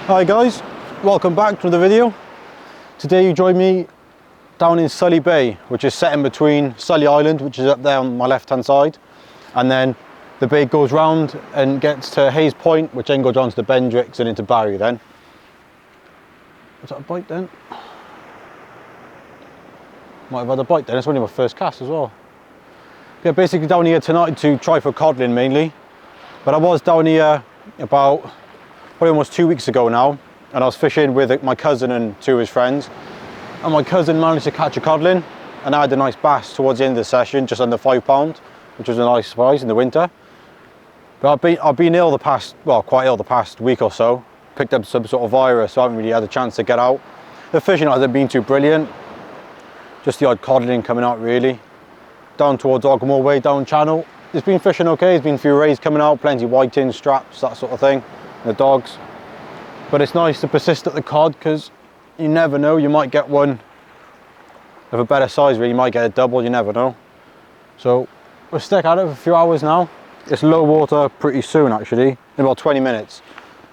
Hi guys, welcome back to the video. Today you join me down in Sully Bay, which is set in between Sully Island, which is up there on my left hand side, and then the bay goes round and gets to Hayes Point, which then goes on to the Bendricks and into Barry then. Was that a bite then? Might have had a bite then, it's only my first cast as well. Yeah, basically down here tonight to try for codling mainly, but I was down here about probably almost 2 weeks ago now, and I was fishing with my cousin and two of his friends, and my cousin managed to catch a codling, and I had a nice bass towards the end of the session, just under £5, which was a nice surprise in the winter. But I've been ill the past, well, quite ill the past week or so, picked up some sort of virus, so I haven't really had a chance to get out. The fishing hasn't been too brilliant, just the odd codling coming out really. Down towards Ogmore Way, down channel, it's been fishing okay, there's been a few rays coming out, plenty of whiting, straps, that sort of thing, and the dogs. But it's nice to persist at the cod, because you never know, you might get one of a better size, really, you might get a double, you never know. So we'll stick at it for a few hours now. It's low water pretty soon actually, in about 20 minutes.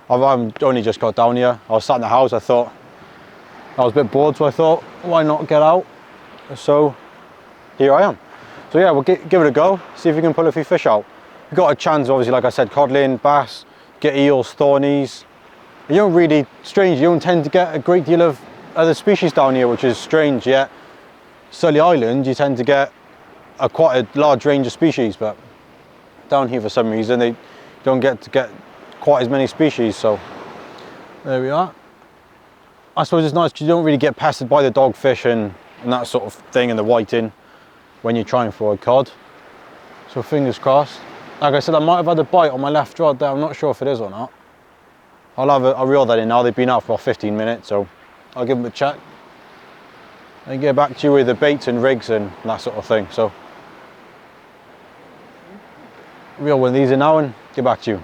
I've only just got down here, I was sat in the house, I was a bit bored, so I thought, why not get out? So here I am. So yeah, we'll give it a go, see if we can pull a few fish out. We've got a chance, obviously, like I said, codling, bass, get eels, thornies. You don't really, strange, you don't tend to get a great deal of other species down here, which is strange, yet Sully Island, you tend to get quite a large range of species, but down here for some reason, they don't get quite as many species, so there we are. I suppose it's nice because you don't really get pestered by the dogfish and that sort of thing and the whiting when you're trying for a cod. So fingers crossed. Like I said, I might have had a bite on my left rod there. I'm not sure if it is or not. I'll reel that in now. They've been out for about 15 minutes, so I'll give them a check and get back to you with the baits and rigs and that sort of thing. So reel one of these in now and get back to you.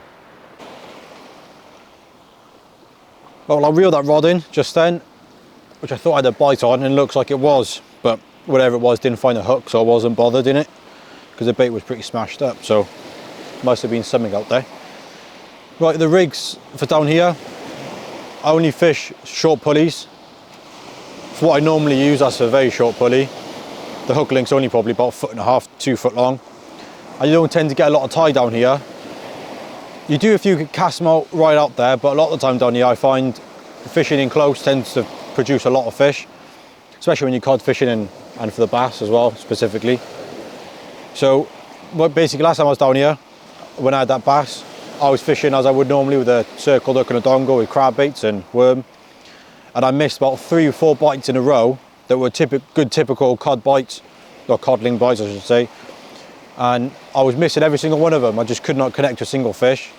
Well, I'll reel that rod in just then, which I thought I had a bite on, and it looks like it was, but whatever it was, didn't find a hook, so I wasn't bothered in it because the bait was pretty smashed up, so must have been something out there. Right, the rigs for down here, I only fish short pulleys. For what I normally use, that's a very short pulley. The hook link's only probably about 1.5 to 2 foot long. And you don't tend to get a lot of tie down here. You do if you could cast them out right out there, but a lot of the time down here I find fishing in close tends to produce a lot of fish, especially when you're cod fishing and for the bass as well, specifically. So basically last time I was down here, when I had that bass, I was fishing as I would normally with a circle hook and a dongle with crab baits and worm, and I missed about 3 or 4 bites in a row that were good typical cod bites, or codling bites I should say, and I was missing every single one of them. I just could not connect to a single fish,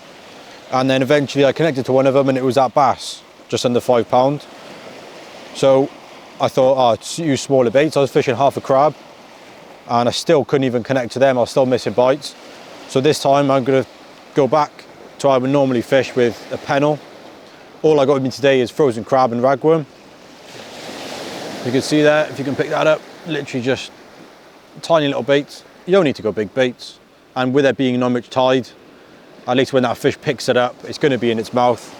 and then eventually I connected to one of them and it was that bass, just under £5. So I thought, oh, use smaller baits. I was fishing half a crab and I still couldn't even connect to them. I was still missing bites. So this time I'm going to go back to how I would normally fish with a pennel. All I got with me today is frozen crab and ragworm. You can see there, if you can pick that up, literally just tiny little baits. You don't need to go big baits. And with there being not much tide, at least when that fish picks it up, it's going to be in its mouth.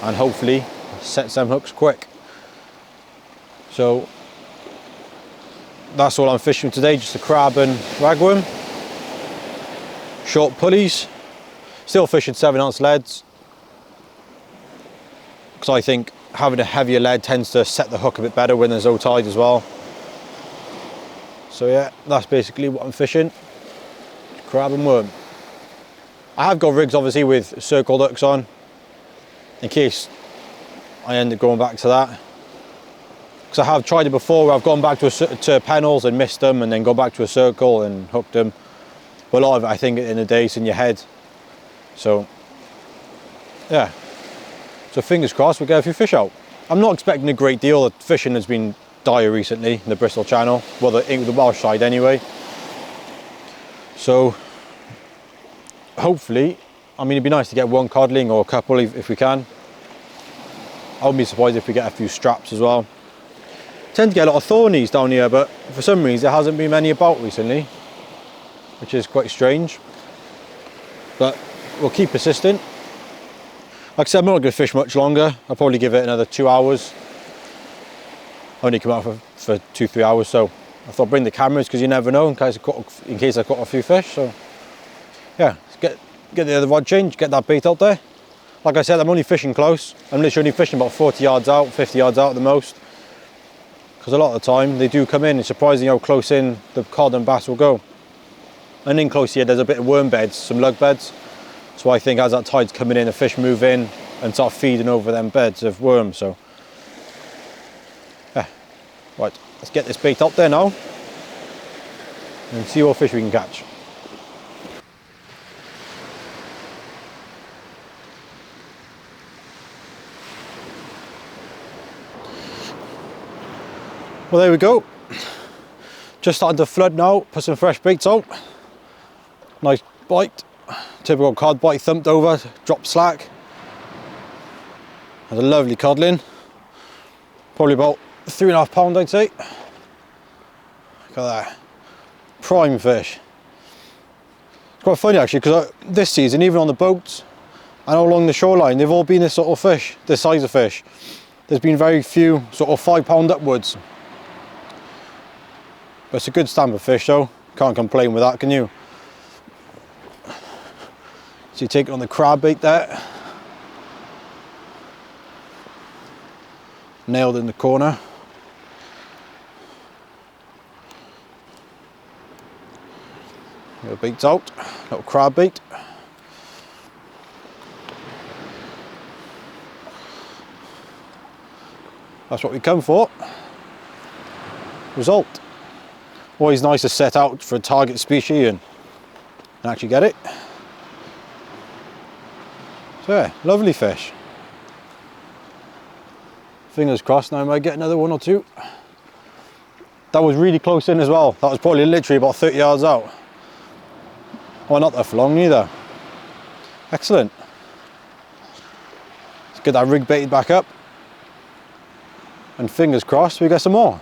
And hopefully set some hooks quick. So that's all I'm fishing today, just a crab and ragworm. Short pulleys, still fishing 7-ounce leads, because I think having a heavier lead tends to set the hook a bit better when there's no tide as well. So yeah, that's basically what I'm fishing, crab and worm. I have got rigs obviously with circle hooks on, in case I end up going back to that. Because I have tried it before where I've gone back to pennels and missed them and then go back to a circle and hooked them. But a lot of it, I think, in the day, it's in your head. So, yeah. So fingers crossed, we'll get a few fish out. I'm not expecting a great deal. The fishing has been dire recently in the Bristol Channel. Well, the Welsh side anyway. So, hopefully, I mean, it'd be nice to get one codling or a couple if we can. I wouldn't be surprised if we get a few straps as well. Tend to get a lot of thornies down here, but for some reason there hasn't been many about recently, which is quite strange. But we'll keep persisting. Like I said, I'm not going to fish much longer. I'll probably give it another 2 hours. Only come out for 2-3 hours, so I thought I'd bring the cameras because you never know in case I caught a few fish. So yeah, let's get the other rod change, get that bait out there. Like I said, I'm only fishing close. I'm literally only fishing about 40 yards out, 50 yards out at the most. Because a lot of the time they do come in. It's surprising how close in the cod and bass will go. And in close here, there's a bit of worm beds, some lug beds. So I think as that tide's coming in, the fish move in and start feeding over them beds of worms. So yeah, right, let's get this bait out there now and see what fish we can catch. Well, there we go. Just starting to flood now, put some fresh baits out. Nice bite, typical cod bite, thumped over, dropped slack. That's a lovely codling. Probably about 3.5 pounds, I'd say. Look at that, prime fish. It's quite funny actually, because this season, even on the boats and along the shoreline, they've all been this sort of fish, this size of fish. There's been very few sort of 5 pound upwards. But it's a good stamp of fish though, can't complain with that, can you? So you take it on the crab bait there. Nailed in the corner. Your bait's out, little crab bait. That's what we come for. Result. Always nice to set out for a target species and actually get it. So yeah, lovely fish. Fingers crossed now I might get another 1 or 2. That was really close in as well. That was probably literally about 30 yards out. Oh, not that for long either. Excellent. Let's get that rig baited back up. And fingers crossed we get some more.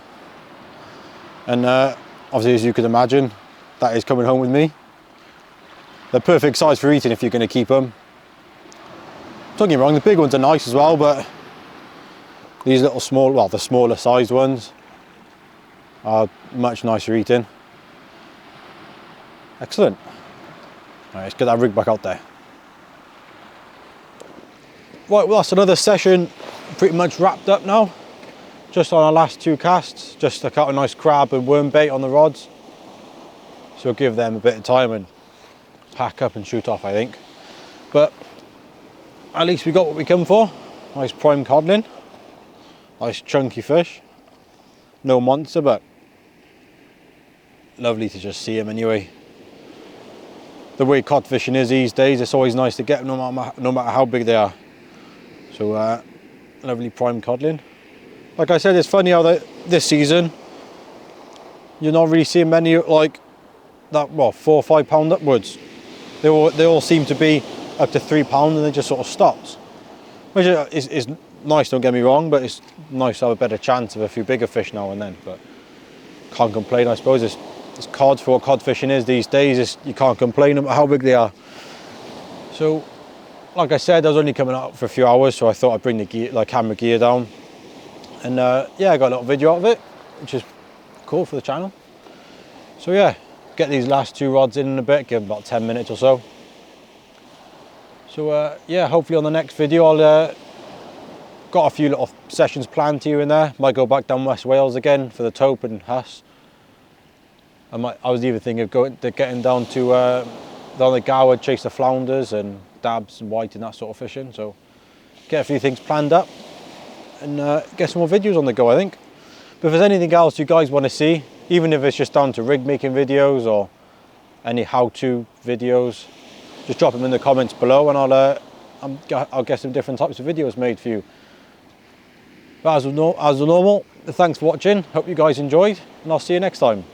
And obviously, as you could imagine, that is coming home with me. They're perfect size for eating if you're going to keep them. Don't get me wrong, the big ones are nice as well, but these little small, well, the smaller sized ones are much nicer eating. Excellent. All right, let's get that rig back out there. Right, well, that's another session pretty much wrapped up now. Just on our last 2 casts, just took out a nice crab and worm bait on the rods. So we'll give them a bit of time and pack up and shoot off, I think. But at least we got what we come for. Nice prime codling. Nice chunky fish. No monster, but lovely to just see him anyway. The way cod fishing is these days, it's always nice to get them no matter how big they are. So lovely prime codling. Like I said, it's funny how this season you're not really seeing many like that. Well, 4 or 5 pound upwards. They all seem to be up to 3 pound, and they just sort of stops. Which is nice. Don't get me wrong, but it's nice to have a better chance of a few bigger fish now and then. But can't complain, I suppose. It's cod for what cod fishing is these days. You can't complain no matter how big they are. So, like I said, I was only coming out for a few hours, so I thought I'd bring the camera gear down. And yeah, I got a little video out of it, which is cool for the channel. So yeah, get these last 2 rods in a bit, give them about 10 minutes or so. So yeah, hopefully on the next video I'll got a few little sessions planned here and there. Might go back down West Wales again for the taupe and huss. I was even thinking of getting down to down the Gower, chase the flounders and dabs and white and that sort of fishing. So get a few things planned up. And get some more videos on the go, I think. But if there's anything else you guys want to see, even if it's just down to rig making videos or any how-to videos, just drop them in the comments below and I'll get some different types of videos made for you. But as normal, thanks for watching. Hope you guys enjoyed, and I'll see you next time.